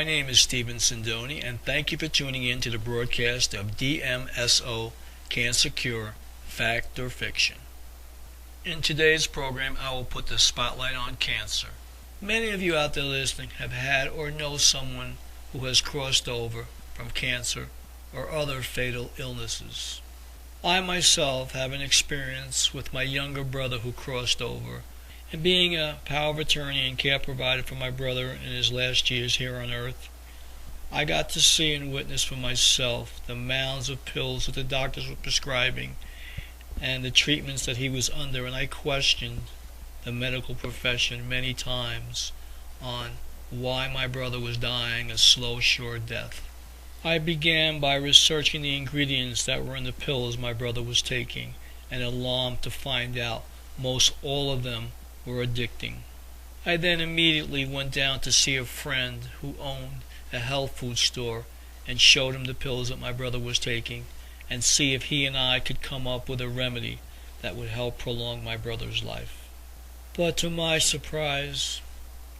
My name is Sindoni, and thank you for tuning in to the broadcast of Dmso Cancer Cure, Fact or Fiction. In today's program, I will put the spotlight on cancer. Many of you out there listening have had or know someone who has crossed over from cancer or other fatal illnesses. I myself have an experience with my younger brother who crossed over, and being a power of attorney and care provider for my brother in his last years here on earth, I got to see and witness for myself the mounds of pills that the doctors were prescribing and the treatments that he was under, and I questioned the medical profession many times on why my brother was dying a slow, sure death. I began by researching the ingredients that were in the pills my brother was taking, and alarmed to find out most all of them were addicting. I then immediately went down to see a friend who owned a health food store and showed him the pills that my brother was taking and see if he and I could come up with a remedy that would help prolong my brother's life. But to my surprise,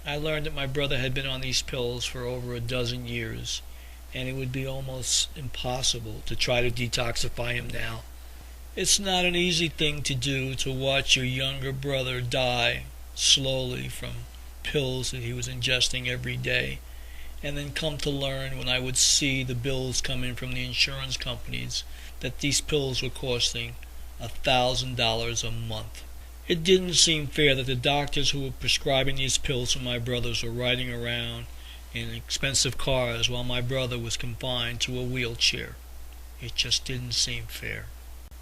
I learned that my brother had been on these pills for over a dozen years, and it would be almost impossible to try to detoxify him now. It's not an easy thing to do, to watch your younger brother die slowly from pills that he was ingesting every day, and then come to learn when I would see the bills come in from the insurance companies that these pills were costing $1,000 a month. It didn't seem fair that the doctors who were prescribing these pills for my brothers were riding around in expensive cars while my brother was confined to a wheelchair. It just didn't seem fair.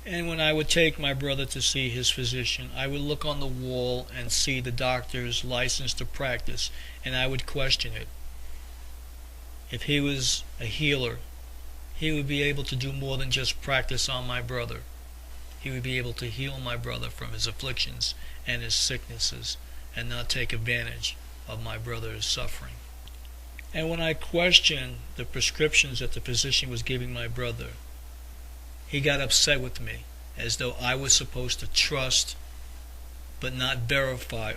And when I would take my brother to see his physician, I would look on the wall and see the doctor's license to practice, and I would question it. If he was a healer, he would be able to do more than just practice on my brother. He would be able to heal my brother from his afflictions and his sicknesses and not take advantage of my brother's suffering. And when I questioned the prescriptions that the physician was giving my brother, he got upset with me, as though I was supposed to trust but not verify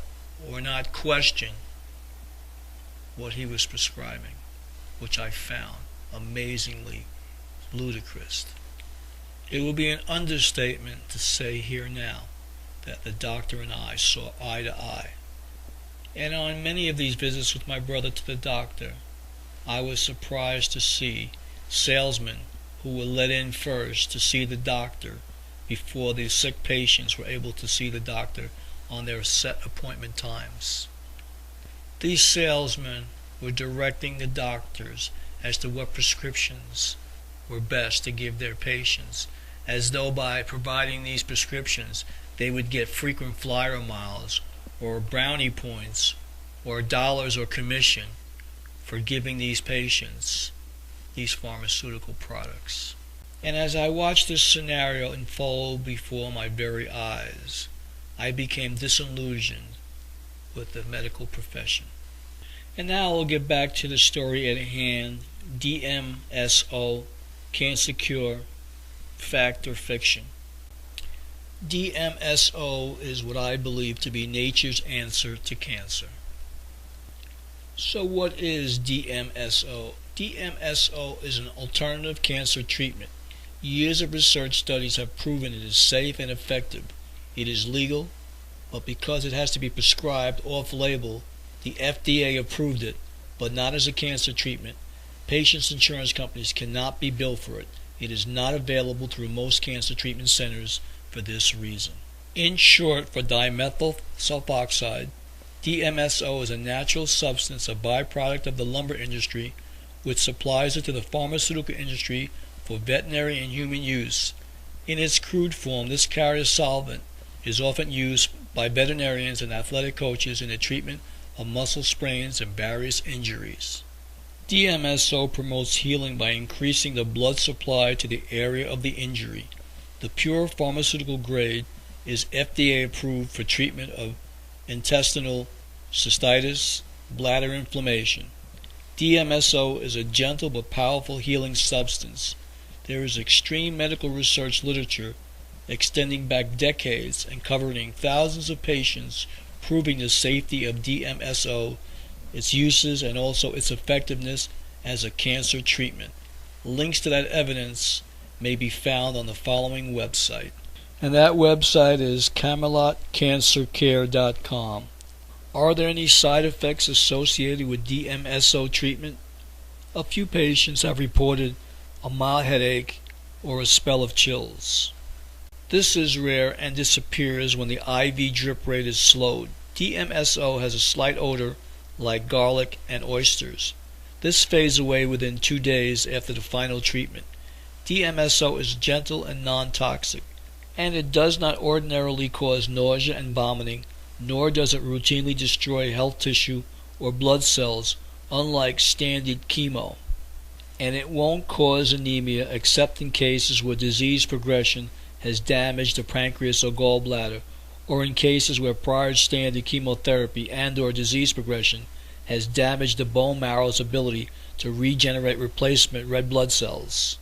or not question what he was prescribing, which I found amazingly ludicrous. It would be an understatement to say here now that the doctor and I saw eye to eye. And on many of these visits with my brother to the doctor, I was surprised to see salesmen who were let in first to see the doctor before the sick patients were able to see the doctor on their set appointment times. These salesmen were directing the doctors as to what prescriptions were best to give their patients, as though by providing these prescriptions they would get frequent flyer miles or brownie points or dollars or commission for giving these patients these pharmaceutical products. And as I watched this scenario unfold before my very eyes, I became disillusioned with the medical profession. And now we'll get back to the story at hand, Dmso, Cancer Cure, Fact or Fiction. Dmso is what I believe to be nature's answer to cancer. So what is Dmso? Dmso is an alternative cancer treatment. Years of research studies have proven it is safe and effective. It is legal, but because it has to be prescribed off-label, the FDA approved it, but not as a cancer treatment. Patients' insurance companies cannot be billed for it. It is not available through most cancer treatment centers for this reason. In short, for dimethyl sulfoxide, Dmso is a natural substance, a byproduct of the lumber industry, which supplies it to the pharmaceutical industry for veterinary and human use. In its crude form, this carrier solvent is often used by veterinarians and athletic coaches in the treatment of muscle sprains and various injuries. Dmso promotes healing by increasing the blood supply to the area of the injury. The pure pharmaceutical grade is FDA approved for treatment of intestinal cystitis, bladder inflammation. Dmso is a gentle but powerful healing substance. There is extreme medical research literature extending back decades and covering thousands of patients proving the safety of Dmso its uses, and also its effectiveness as a cancer treatment. Links to that evidence may be found on the following website. And that website is CamelotCancerCare.com. Are there any side effects associated with Dmso treatment? A few patients have reported a mild headache or a spell of chills. This is rare and disappears when the IV drip rate is slowed. Dmso has a slight odor like garlic and oysters. This fades away within 2 days after the final treatment. Dmso is gentle and non-toxic, and it does not ordinarily cause nausea and vomiting, nor does it routinely destroy health tissue or blood cells, unlike standard chemo. And it won't cause anemia except in cases where disease progression has damaged the pancreas or gallbladder, or in cases where prior standard chemotherapy and/or disease progression has damaged the bone marrow's ability to regenerate replacement red blood cells.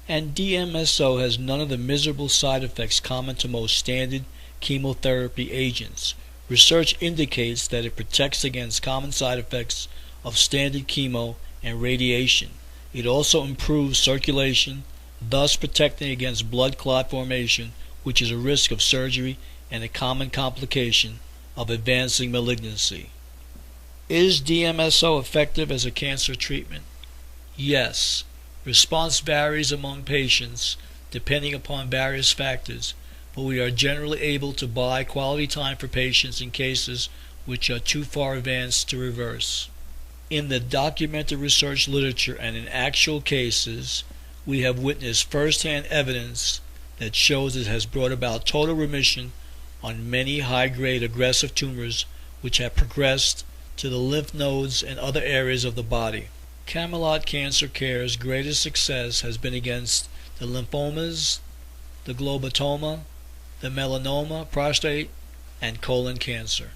And Dmso has none of the miserable side effects common to most standard chemotherapy agents. Research indicates that it protects against common side effects of standard chemo and radiation. It also improves circulation, thus protecting against blood clot formation, which is a risk of surgery and a common complication of advancing malignancy. Is Dmso effective as a cancer treatment? Yes. Response varies among patients depending upon various factors, but we are generally able to buy quality time for patients in cases which are too far advanced to reverse. In the documented research literature and in actual cases, we have witnessed first-hand evidence that shows it has brought about total remission on many high-grade aggressive tumors which have progressed to the lymph nodes and other areas of the body. Camelot Cancer Care's greatest success has been against the lymphomas, the glioblastoma, the melanoma, prostate, and colon cancer.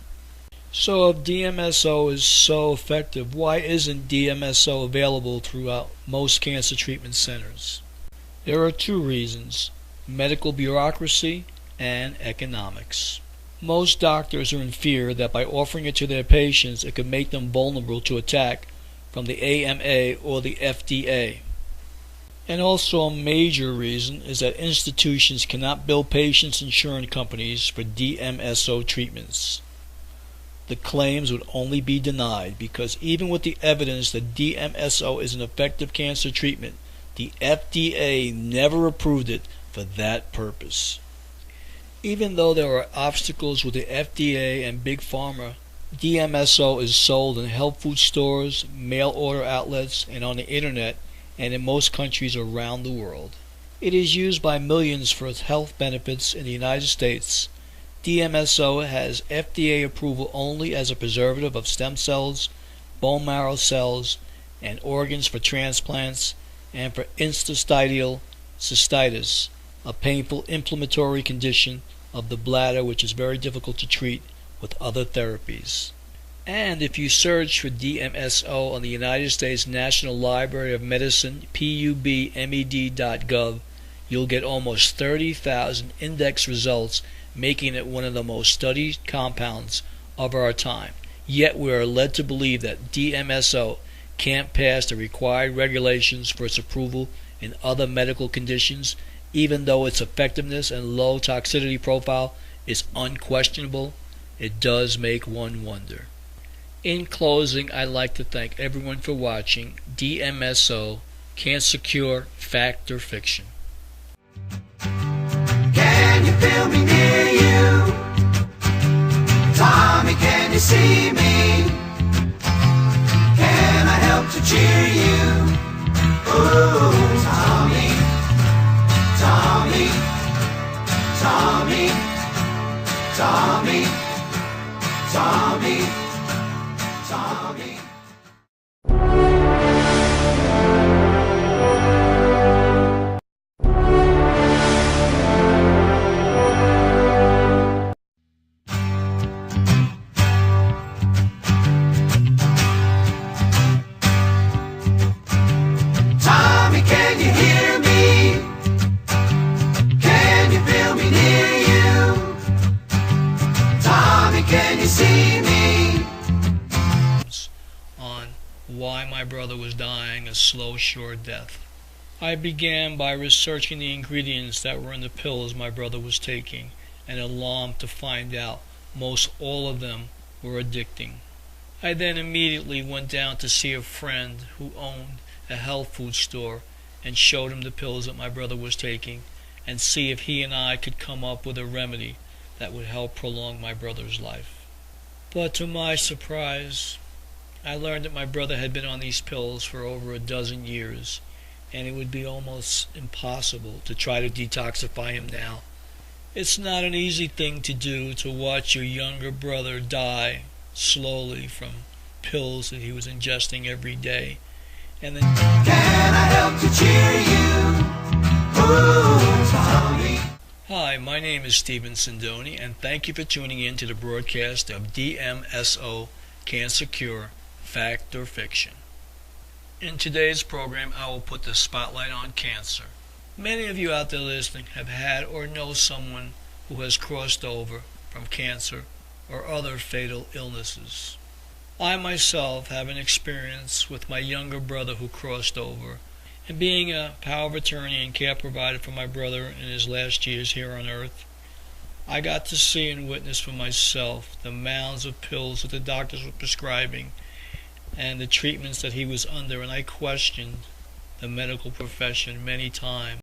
So if Dmso is so effective, why isn't Dmso available throughout most cancer treatment centers? There are 2 reasons: medical bureaucracy and economics. Most doctors are in fear that by offering it to their patients it could make them vulnerable to attack from the AMA or the FDA. And also a major reason is that institutions cannot bill patients' insurance companies for Dmso treatments. The claims would only be denied because even with the evidence that Dmso is an effective cancer treatment, the FDA never approved it for that purpose. Even though there are obstacles with the FDA and Big Pharma, Dmso is sold in health food stores, mail order outlets, and on the internet, and in most countries around the world. It is used by millions for its health benefits in the United States. Dmso has FDA approval only as a preservative of stem cells, bone marrow cells, and organs for transplants, and for interstitial cystitis, a painful inflammatory condition of the bladder which is very difficult to treat with other therapies. And if you search for Dmso on the United States National Library of Medicine, pubmed.gov, you'll get almost 30,000 index results, making it one of the most studied compounds of our time. Yet we are led to believe that Dmso can't pass the required regulations for its approval in other medical conditions, even though its effectiveness and low toxicity profile is unquestionable. It does make one wonder. In closing, I'd like to thank everyone for watching Dmso, Cancer Cure, Fact or Fiction. Can you feel me near you? Tommy, can you see me? Can I help to cheer you? Ooh, Tommy, Tommy, Tommy, Tommy, Tommy. brother was dying a slow, sure death. I began by researching the ingredients that were in the pills my brother was taking, and alarmed to find out most all of them were addicting. I then immediately went down to see a friend who owned a health food store and showed him the pills that my brother was taking and see if he and I could come up with a remedy that would help prolong my brother's life. But to my surprise, I learned that my brother had been on these pills for over a dozen years, and it would be almost impossible to try to detoxify him now. It's not an easy thing to do, to watch your younger brother die slowly from pills that he was ingesting every day. And then, can I help to cheer you? Ooh, Tommy. Hi, my name is Sindoni, and thank you for tuning in to the broadcast of Dmso, Cancer Cure, Fact or Fiction. In today's program, I will put the spotlight on cancer. Many of you out there listening have had or know someone who has crossed over from cancer or other fatal illnesses. I myself have an experience with my younger brother who crossed over, and being a power of attorney and care provider for my brother in his last years here on earth, I got to see and witness for myself the mounds of pills that the doctors were prescribing and the treatments that he was under, and I questioned the medical profession many times.